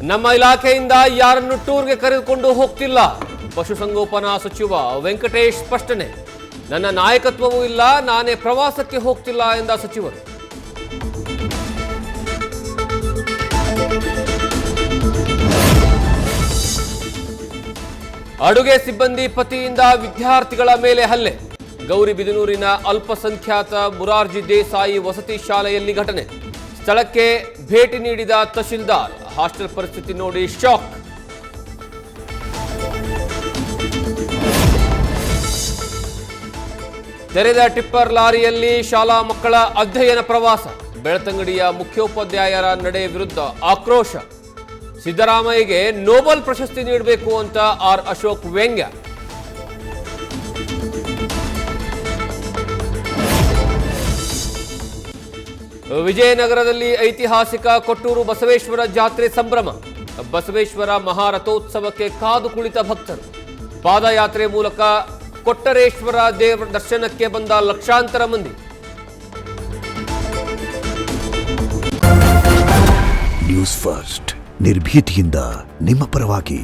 ನಮ್ಮ ಇಲಾಖೆಯಿಂದ ಯಾರನ್ನು ಟೂರ್ಗೆ ಕರೆದುಕೊಂಡು ಹೋಗ್ತಿಲ್ಲ. ಪಶುಸಂಗೋಪನಾ ಸಚಿವ ವೆಂಕಟೇಶ್ ಸ್ಪಷ್ಟನೆ. ನನ್ನ ನಾಯಕತ್ವವೂ ಇಲ್ಲ, ನಾನೇ ಪ್ರವಾಸಕ್ಕೆ ಹೋಗ್ತಿಲ್ಲ ಎಂದ ಸಚಿವರು. ಅಡುಗೆ ಸಿಬ್ಬಂದಿ ಪತಿಯಿಂದ ವಿದ್ಯಾರ್ಥಿಗಳ ಮೇಲೆ ಹಲ್ಲೆ. ಗೌರಿಬಿದನೂರಿನ ಅಲ್ಪಸಂಖ್ಯಾತ ಮುರಾರ್ಜಿ ದೇಸಾಯಿ ವಸತಿ ಶಾಲೆಯಲ್ಲಿ ಘಟನೆ. ಸ್ಥಳಕ್ಕೆ ಭೇಟಿ ನೀಡಿದ ತಹಶೀಲ್ದಾರ್. ಹಾಸ್ಟೆಲ್ ಪರಿಸ್ಥಿತಿ ನೋಡಿ ಶಾಕ್. ತೆರೆದ ಟಿಪ್ಪರ್ ಲಾರಿಯಲ್ಲಿ ಶಾಲಾ ಮಕ್ಕಳ ಅಧ್ಯಯನ ಪ್ರವಾಸ. ಬೆಳ್ತಂಗಡಿಯ ಮುಖ್ಯೋಪಾಧ್ಯಾಯರ ನಡೆ ವಿರುದ್ಧ ಆಕ್ರೋಶ. ಸಿದ್ದರಾಮಯ್ಯಗೆ ನೊಬೆಲ್ ಪ್ರಶಸ್ತಿ ನೀಡಬೇಕು ಅಂತ ಆರ್ ಅಶೋಕ್ ವ್ಯಂಗ್ಯ. ವಿಜಯನಗರದಲ್ಲಿ ಐತಿಹಾಸಿಕ ಕೊಟ್ಟೂರು ಬಸವೇಶ್ವರ ಜಾತ್ರೆ ಸಂಭ್ರಮ. ಬಸವೇಶ್ವರ ಮಹಾರಥೋತ್ಸವಕ್ಕೆ ಕಾದು ಕುಳಿತ ಭಕ್ತರು. ಪಾದಯಾತ್ರೆ ಮೂಲಕ ಕೊಟ್ಟರೇಶ್ವರ ದೇವರ ದರ್ಶನಕ್ಕೆ ಬಂದ ಲಕ್ಷಾಂತರ ಮಂದಿ. ನ್ಯೂಸ್ ಫಸ್ಟ್ ನಿರ್ಭೀತಿಯಿಂದ ನಿಮ್ಮ ಪರವಾಗಿ.